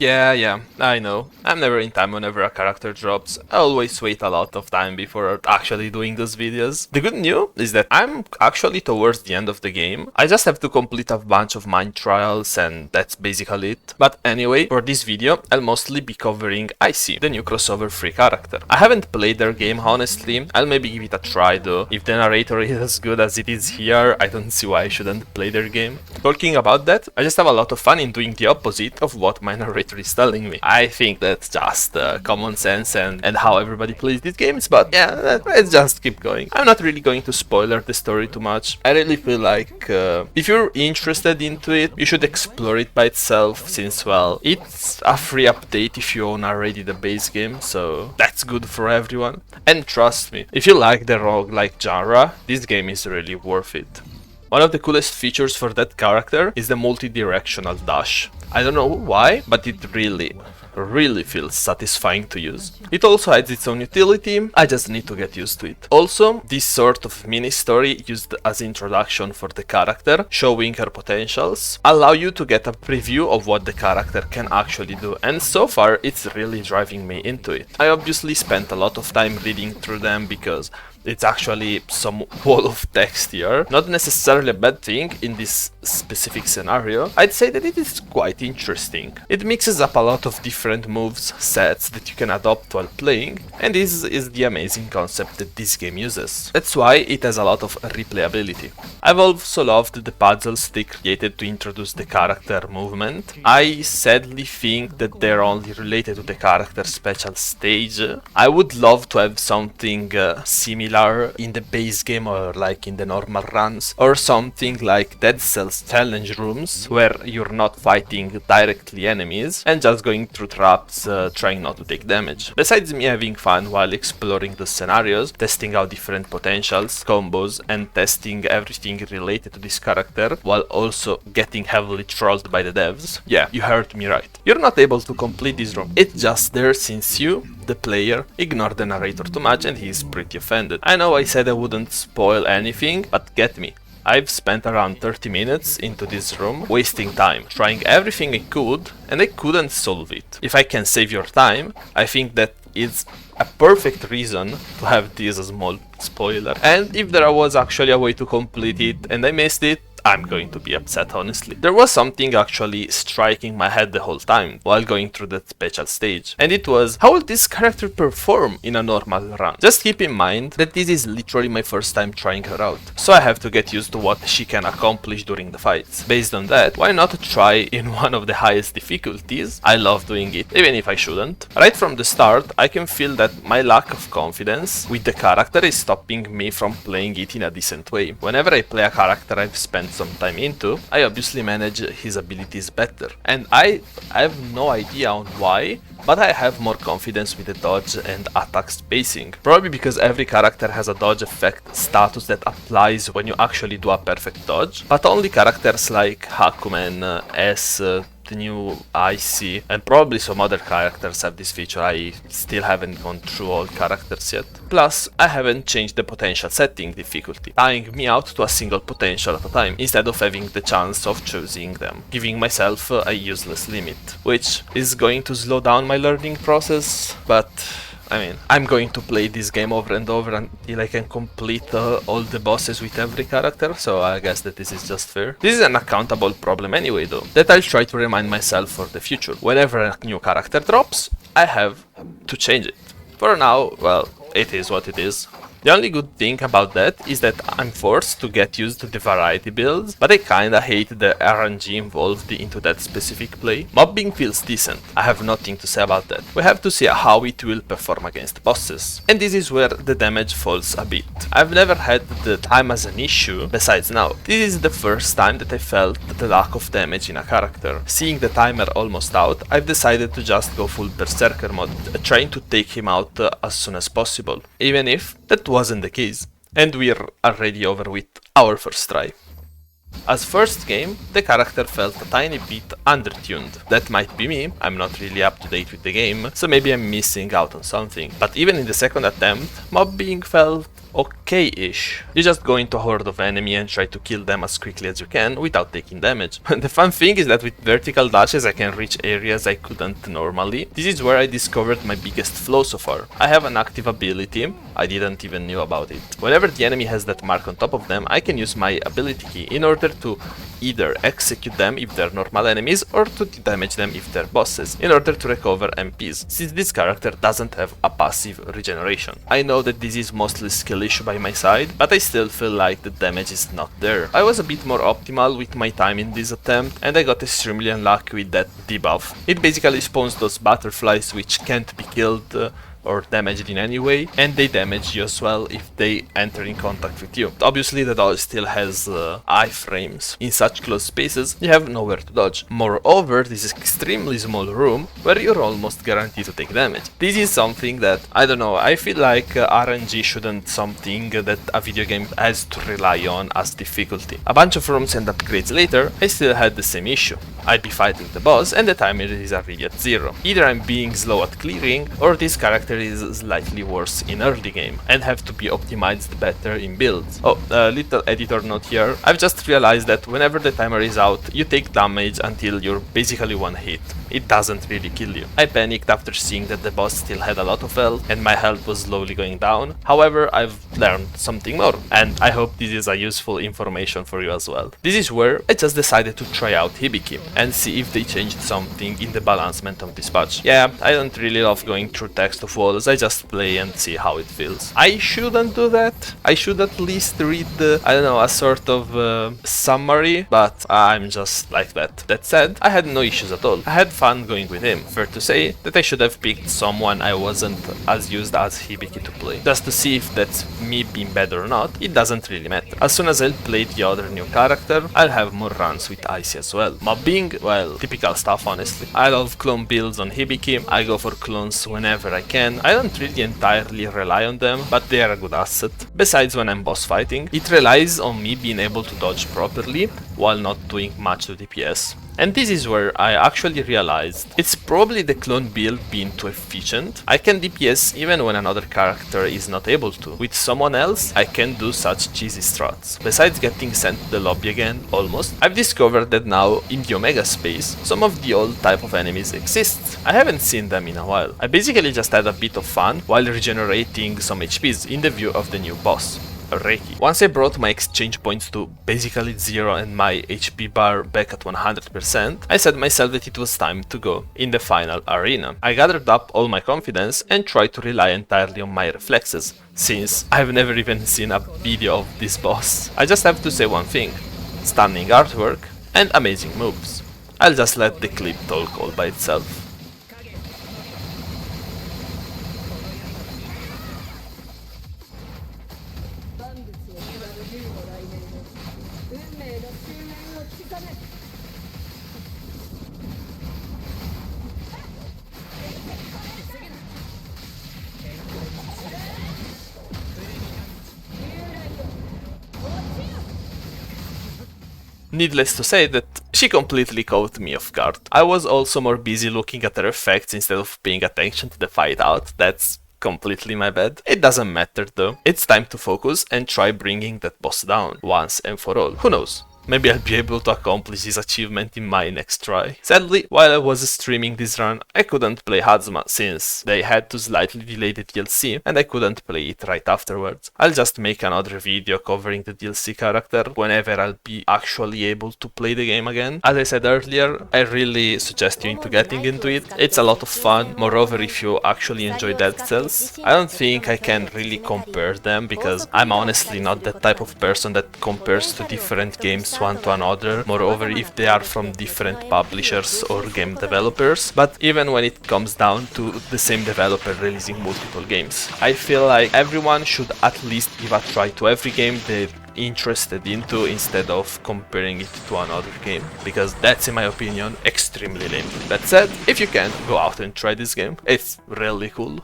Yeah, I know. I'm never in time whenever a character drops. I always wait a lot of time before actually doing those videos. The good news is that I'm actually towards the end of the game. I just have to complete a bunch of mine trials and that's basically it. But anyway, for this video, I'll mostly be covering Icy, the new crossover free character. I haven't played their game honestly, I'll maybe give it a try though. If the narrator is as good as it is here, I don't see why I shouldn't play their game. Talking about that, I just have a lot of fun in doing the opposite of what my narrator is telling me. I think that's just common sense and how everybody plays these games, but yeah, let's just keep going. I'm not really going to spoiler the story too much. I really feel like if you're interested into it, you should explore it by itself since, well, it's a free update if you own already the base game, so that's good for everyone. And trust me, if you like the roguelike genre, this game is really worth it. One of the coolest features for that character is the multi-directional dash. I don't know why, but it really feels satisfying to use. It also has its own utility, I just need to get used to it. Also, this sort of mini story used as introduction for the character, showing her potentials, allow you to get a preview of what the character can actually do, and so far it's really driving me into it. I obviously spent a lot of time reading through them because it's actually some wall of text here. Not necessarily a bad thing in this specific scenario. I'd say that it is quite interesting. It mixes up a lot of different moves, sets that you can adopt while playing, and this is the amazing concept that this game uses. That's why it has a lot of replayability. I've also loved the puzzles they created to introduce the character movement. I sadly think that they're only related to the character's special stage. I would love to have something similar in the base game or like in the normal runs, or something like Dead Cells challenge rooms where you're not fighting directly enemies and just going through traps trying not to take damage. Besides me having fun while exploring the scenarios, testing out different potentials, combos, and testing everything related to this character while also getting heavily trolled by the devs, yeah, you heard me right. You're not able to complete this room, it's just there since you, the player, ignore the narrator too much and he's pretty offended. I know I said I wouldn't spoil anything, but get me. I've spent around 30 minutes into this room, wasting time, trying everything I could, and I couldn't solve it. If I can save your time, I think that is a perfect reason to have this as a small spoiler. And if there was actually a way to complete it and I missed it, I'm going to be upset, honestly. There was something actually striking my head the whole time while going through that special stage, and it was, how will this character perform in a normal run? Just keep in mind that this is literally my first time trying her out, so I have to get used to what she can accomplish during the fights. Based on that, why not try in one of the highest difficulties? I love doing it, even if I shouldn't. Right from the start, I can feel that my lack of confidence with the character is stopping me from playing it in a decent way. Whenever I play a character I've spent some time into, I obviously manage his abilities better. And I have no idea on why, but I have more confidence with the dodge and attack spacing. Probably because every character has a dodge effect status that applies when you actually do a perfect dodge, but only characters like Hakumen, S, the new Icy, and probably some other characters have this feature. I still haven't gone through all characters yet. Plus, I haven't changed the potential setting difficulty, tying me out to a single potential at a time, instead of having the chance of choosing them, giving myself a useless limit, which is going to slow down my learning process, but I mean, I'm going to play this game over and over until I can complete all the bosses with every character, so I guess that this is just fair. This is an accountable problem anyway though, that I'll try to remind myself for the future. Whenever a new character drops, I have to change it. For now, well, it is what it is. The only good thing about that is that I'm forced to get used to the variety builds, but I kinda hate the RNG involved into that specific play. Mobbing feels decent, I have nothing to say about that. We have to see how it will perform against bosses. And this is where the damage falls a bit. I've never had the time as an issue, besides now. This is the first time that I felt the lack of damage in a character. Seeing the timer almost out, I've decided to just go full berserker mode, trying to take him out as soon as possible. Even if that wasn't the case, and we're already over with our first try. As first game, the character felt a tiny bit undertuned. That might be me, I'm not really up to date with the game, so maybe I'm missing out on something. But even in the second attempt, mobbing felt okay-ish. You just go into a horde of enemy and try to kill them as quickly as you can without taking damage. The fun thing is that with vertical dashes I can reach areas I couldn't normally. This is where I discovered my biggest flaw so far. I have an active ability, I didn't even knew about it. Whenever the enemy has that mark on top of them, I can use my ability key in order to either execute them if they're normal enemies or to damage them if they're bosses, in order to recover MPs, since this character doesn't have a passive regeneration. I know that this is mostly skill issue by my side, but I still feel like the damage is not there. I was a bit more optimal with my time in this attempt, and I got extremely unlucky with that debuff. It basically spawns those butterflies which can't be killed or damaged in any way, and they damage you as well if they enter in contact with you. Obviously the dodge still has iframes. In such close spaces you have nowhere to dodge. Moreover, this is extremely small room where you're almost guaranteed to take damage. This is something that, I don't know, I feel like RNG shouldn't something that a video game has to rely on as difficulty. A bunch of rooms and upgrades later, I still had the same issue. I'd be fighting the boss and the timer is already at 0. Either I'm being slow at clearing, or this character is slightly worse in early game and have to be optimized better in builds. Oh, a little editor note here. I've just realized that whenever the timer is out, you take damage until you're basically one hit. It doesn't really kill you. I panicked after seeing that the boss still had a lot of health and my health was slowly going down. However, I've learned something more, and I hope this is a useful information for you as well. This is where I just decided to try out Hibiki and see if they changed something in the balancement of this patch. Yeah, I don't really love going through text of walls, I just play and see how it feels. I shouldn't do that. I should at least read I don't know, a sort of summary, but I'm just like that. That said, I had no issues at all. I had fun going with him. Fair to say that I should have picked someone I wasn't as used as Hibiki to play. Just to see if that's me being better or not, it doesn't really matter. As soon as I'll play the other new character, I'll have more runs with Icy as well. Mobbing, well, typical stuff honestly. I love clone builds on Hibiki, I go for clones whenever I can. I don't really entirely rely on them, but they are a good asset. Besides when I'm boss fighting, it relies on me being able to dodge properly while not doing much to DPS. And this is where I actually realized it's probably the clone build being too efficient. I can DPS even when another character is not able to. With someone else, I can do such cheesy struts. Besides getting sent to the lobby again, almost, I've discovered that now, in the Omega space, some of the old type of enemies exist. I haven't seen them in a while. I basically just had a bit of fun while regenerating some HPs in the view of the new boss. Reiki. Once I brought my exchange points to basically 0 and my HP bar back at 100%, I said myself that it was time to go in the final arena. I gathered up all my confidence and tried to rely entirely on my reflexes, since I've never even seen a video of this boss. I just have to say one thing: stunning artwork and amazing moves. I'll just let the clip talk all by itself. Needless to say that she completely caught me off guard. I was also more busy looking at her effects instead of paying attention to the fight out. That's completely my bad. It doesn't matter though. It's time to focus and try bringing that boss down once and for all. Who knows? Maybe I'll be able to accomplish this achievement in my next try. Sadly, while I was streaming this run, I couldn't play Hazma since they had to slightly delay the DLC and I couldn't play it right afterwards. I'll just make another video covering the DLC character whenever I'll be actually able to play the game again. As I said earlier, I really suggest you into getting into it. It's a lot of fun. Moreover, if you actually enjoy Dead Cells, I don't think I can really compare them because I'm honestly not that type of person that compares to different games one to another, moreover if they are from different publishers or game developers, but even when it comes down to the same developer releasing multiple games, I feel like everyone should at least give a try to every game they're interested into instead of comparing it to another game, because that's, in my opinion, extremely lame. That said, if you can, go out and try this game, it's really cool.